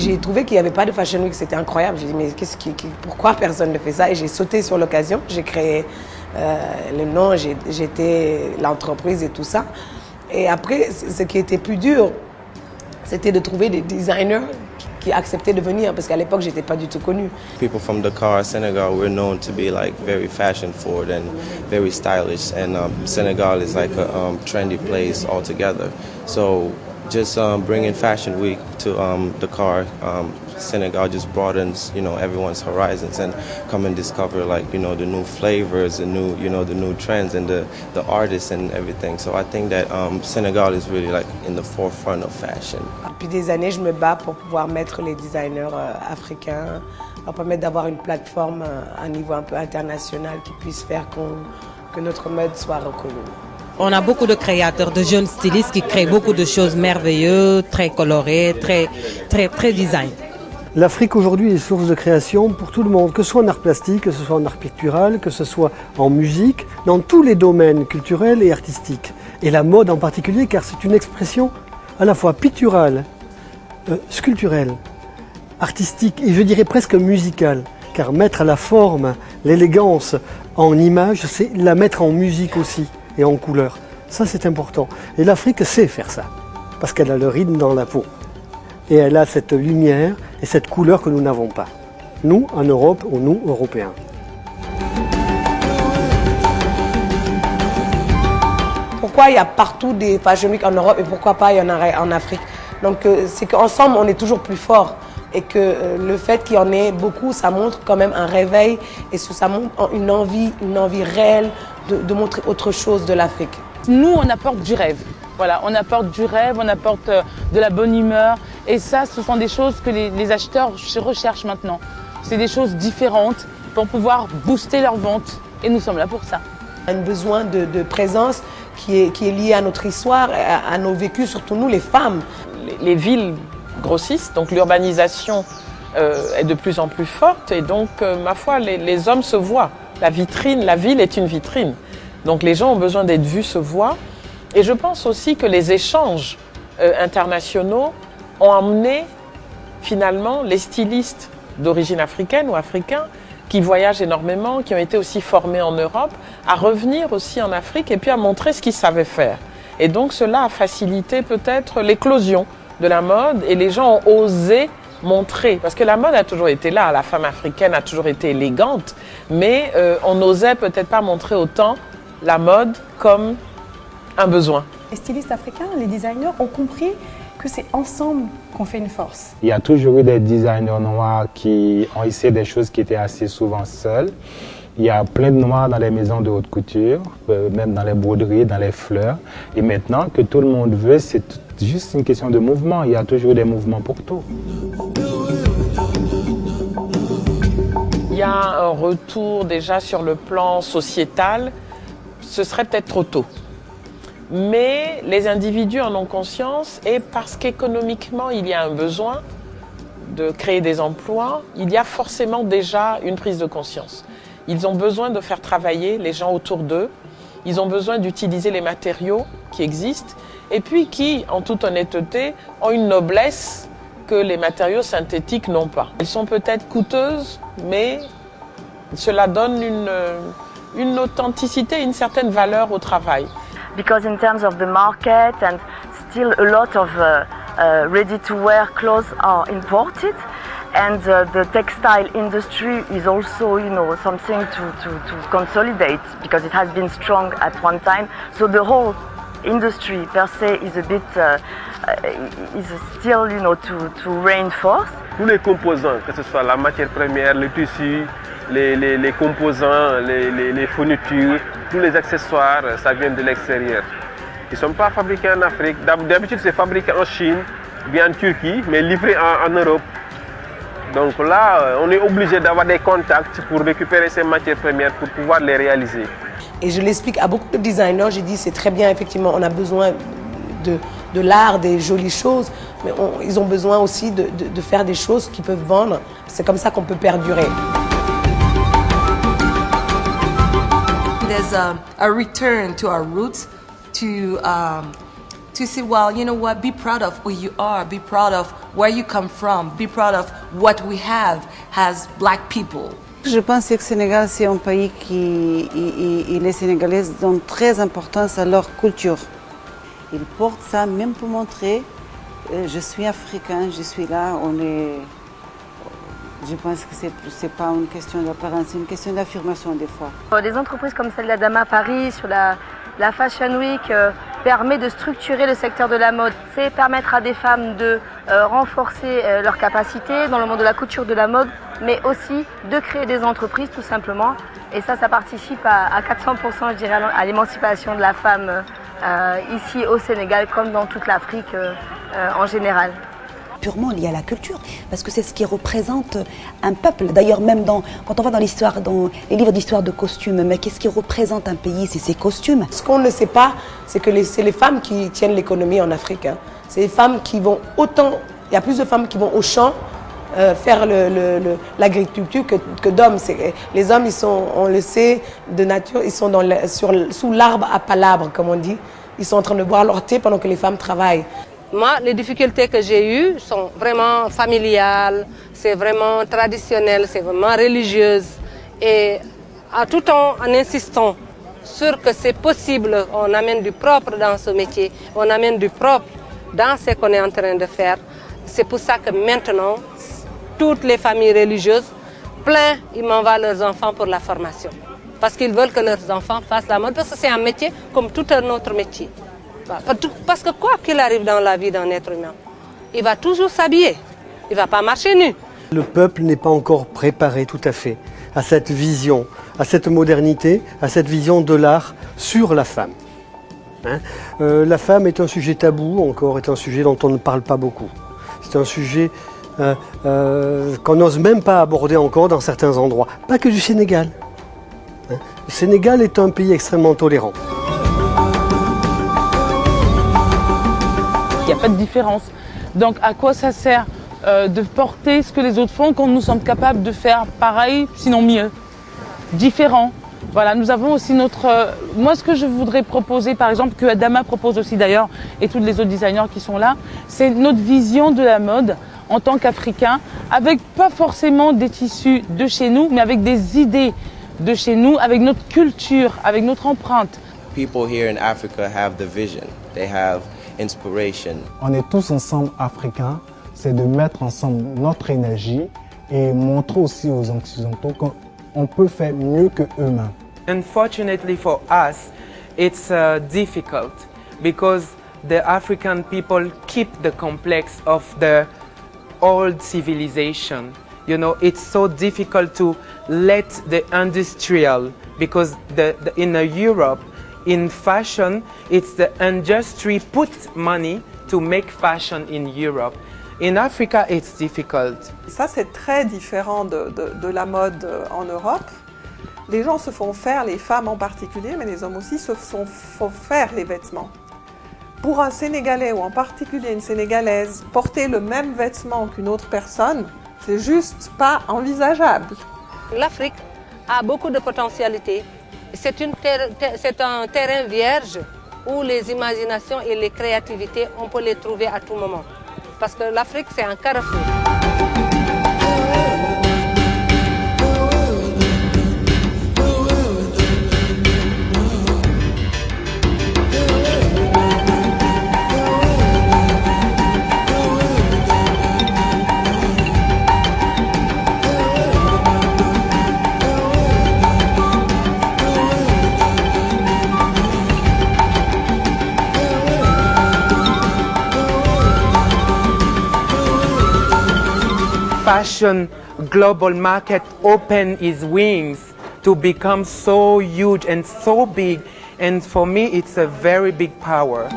j'ai trouvé qu'il n'y avait pas de Fashion Week, c'était incroyable. J'ai dit, mais pourquoi personne ne fait ça? Et j'ai sauté sur l'occasion, j'ai créé le nom, j'étais l'entreprise et tout ça. Et après, ce qui était plus dur, c'était de trouver des designers qui acceptaient de venir, parce qu'à l'époque, je n'étais pas du tout connue. People from Dakar, Senegal, we're known to be like very fashion forward and very stylish, and Senegal is like a trendy place altogether. So just bringing Fashion Week to Dakar, Senegal just broadens, everyone's horizons, and come and discover the new flavors, the new trends, and the artists and everything. So I think that Senegal is really like in the forefront of fashion. Depuis des années, je me bats pour pouvoir mettre les designers africains, leur permettre d'avoir une plateforme à un niveau un peu international qui puisse faire que notre mode soit reconnue. On a beaucoup de créateurs, de jeunes stylistes qui créent beaucoup de choses merveilleuses, très colorées, très design. L'Afrique aujourd'hui est source de création pour tout le monde, que ce soit en art plastique, que ce soit en art pictural, que ce soit en musique, dans tous les domaines culturels et artistiques. Et la mode en particulier, car c'est une expression à la fois picturale, sculpturelle, artistique et je dirais presque musicale. Car mettre la forme, l'élégance en image, c'est la mettre en musique aussi et en couleur. Ça c'est important. Et l'Afrique sait faire ça, parce qu'elle a le rythme dans la peau. Et elle a cette lumière et cette couleur que nous n'avons pas. Nous, en Europe, ou nous, Européens. Pourquoi il y a partout des Fashion Week en Europe et pourquoi pas il y en a en Afrique? Donc c'est qu'ensemble on est toujours plus fort et que le fait qu'il y en ait beaucoup, ça montre quand même un réveil et ça montre une envie réelle de montrer autre chose de l'Afrique. Nous, on apporte du rêve. Voilà, on apporte du rêve, on apporte de la bonne humeur. Et ça, ce sont des choses que les acheteurs recherchent maintenant. C'est des choses différentes pour pouvoir booster leurs ventes. Et nous sommes là pour ça. Un besoin de présence qui est lié à notre histoire, à nos vécus, surtout nous les femmes. Les villes grossissent, donc l'urbanisation est de plus en plus forte. Et donc, ma foi, les hommes se voient. La ville est une vitrine. Donc les gens ont besoin d'être vus, se voient. Et je pense aussi que les échanges internationaux ont amené finalement les stylistes d'origine africaine ou africains qui voyagent énormément, qui ont été aussi formés en Europe, à revenir aussi en Afrique et puis à montrer ce qu'ils savaient faire. Et donc cela a facilité peut-être l'éclosion de la mode et les gens ont osé montrer, parce que la mode a toujours été là, la femme africaine a toujours été élégante, mais on n'osait peut-être pas montrer autant la mode comme un besoin. Les stylistes africains, les designers ont compris que c'est ensemble qu'on fait une force. Il y a toujours eu des designers noirs qui ont essayé des choses qui étaient assez souvent seuls. Il y a plein de noirs dans les maisons de haute couture, même dans les broderies, dans les fleurs. Et maintenant que tout le monde veut, c'est juste une question de mouvement. Il y a toujours des mouvements pour tout. Il y a un retour déjà sur le plan sociétal. Ce serait peut-être trop tôt. Mais les individus en ont conscience et parce qu'économiquement, il y a un besoin de créer des emplois, il y a forcément déjà une prise de conscience. Ils ont besoin de faire travailler les gens autour d'eux. Ils ont besoin d'utiliser les matériaux qui existent et puis qui, en toute honnêteté, ont une noblesse que les matériaux synthétiques n'ont pas. Elles sont peut-être coûteuses, mais cela donne une authenticité, une certaine valeur au travail. Because in terms of the market and still a lot of ready-to-wear clothes are imported, and the textile industry is also, something to consolidate because it has been strong at one time. So the whole industry per se is a bit is still, to reinforce. Tous les composants, que ce soit la matière première, le tissu, les composants, les fournitures, tous les accessoires, ça vient de l'extérieur. Ils ne sont pas fabriqués en Afrique. D'habitude, c'est fabriqué en Chine, bien en Turquie, mais livré en Europe. Donc là, on est obligé d'avoir des contacts pour récupérer ces matières premières pour pouvoir les réaliser. Et je l'explique à beaucoup de designers, j'ai dit c'est très bien, effectivement, on a besoin de l'art, des jolies choses, mais ils ont besoin aussi de faire des choses qui peuvent vendre. C'est comme ça qu'on peut perdurer. There's a return to our roots, to to say, well, you know what, be proud of who you are, be proud of where you come from, be proud of what we have as black people. Je pense que le Sénégal, c'est un pays qui les Sénégalais donnent très importance à leur culture. Ils portent ça même pour montrer, je suis africain, je suis là, on est... Je pense que ce n'est pas une question d'apparence, c'est une question d'affirmation des fois. Des entreprises comme celle d'Adama Paris sur la Fashion Week permet de structurer le secteur de la mode. C'est permettre à des femmes de renforcer leurs capacités dans le monde de la couture, de la mode, mais aussi de créer des entreprises tout simplement. Et ça participe à 400%, je dirais, à l'émancipation de la femme ici au Sénégal comme dans toute l'Afrique en général. Purement lié à la culture, parce que c'est ce qui représente un peuple. D'ailleurs, même quand on va dans l'histoire, dans les livres d'histoire de costumes, mais qu'est-ce qui représente un pays? C'est ses costumes. Ce qu'on ne sait pas, c'est que c'est les femmes qui tiennent l'économie en Afrique. Hein. C'est les femmes qui vont autant... Il y a plus de femmes qui vont au champ faire l'agriculture que d'hommes. Les hommes, ils sont, on le sait, de nature, ils sont sous l'arbre à palabres, comme on dit. Ils sont en train de boire leur thé pendant que les femmes travaillent. Moi, les difficultés que j'ai eues sont vraiment familiales, c'est vraiment traditionnel, c'est vraiment religieuse. Et à tout temps, en insistant sur que c'est possible, on amène du propre dans ce métier, on amène du propre dans ce qu'on est en train de faire. C'est pour ça que maintenant, toutes les familles religieuses, ils m'envoient leurs enfants pour la formation. Parce qu'ils veulent que leurs enfants fassent la mode, parce que c'est un métier comme tout un autre métier. Parce que quoi qu'il arrive dans la vie d'un être humain, il va toujours s'habiller, il ne va pas marcher nu. Le peuple n'est pas encore préparé tout à fait à cette vision, à cette modernité, à cette vision de l'art sur la femme. Hein? La femme est un sujet tabou, encore est un sujet dont on ne parle pas beaucoup. C'est un sujet qu'on n'ose même pas aborder encore dans certains endroits. Pas que du Sénégal. Hein? Le Sénégal est un pays extrêmement tolérant. Il n'y a pas de différence. Donc à quoi ça sert de porter ce que les autres font quand nous sommes capables de faire pareil, sinon mieux, différent. Voilà, nous avons aussi moi, ce que je voudrais proposer, par exemple, que Adama propose aussi d'ailleurs, et tous les autres designers qui sont là, c'est notre vision de la mode en tant qu'Africains, avec pas forcément des tissus de chez nous, mais avec des idées de chez nous, avec notre culture, avec notre empreinte. People here in Africa have the vision. They have inspiration. On est tous ensemble africains, c'est de mettre ensemble notre énergie et montrer aussi aux Occidentaux qu'on peut faire mieux que eux-mêmes. Unfortunately for us, it's difficult because the African people keep the complex of the old civilization. You know, it's so difficult to let the industrial, because in Europe, in fashion, it's the industry put money to make fashion in Europe. In Africa, it's difficult. Ça, c'est très différent de la mode en Europe. Les gens se font faire, les femmes en particulier, mais les hommes aussi se font faire les vêtements. Pour un Sénégalais ou en particulier une Sénégalaise, porter le même vêtement qu'une autre personne, c'est juste pas envisageable. L'Afrique a beaucoup de potentialités. C'est un terrain vierge où les imaginations et les créativités, on peut les trouver à tout moment. Parce que l'Afrique, c'est un carrefour. Fashion global market open its wings to become so huge and so big, and for me it's a very big power.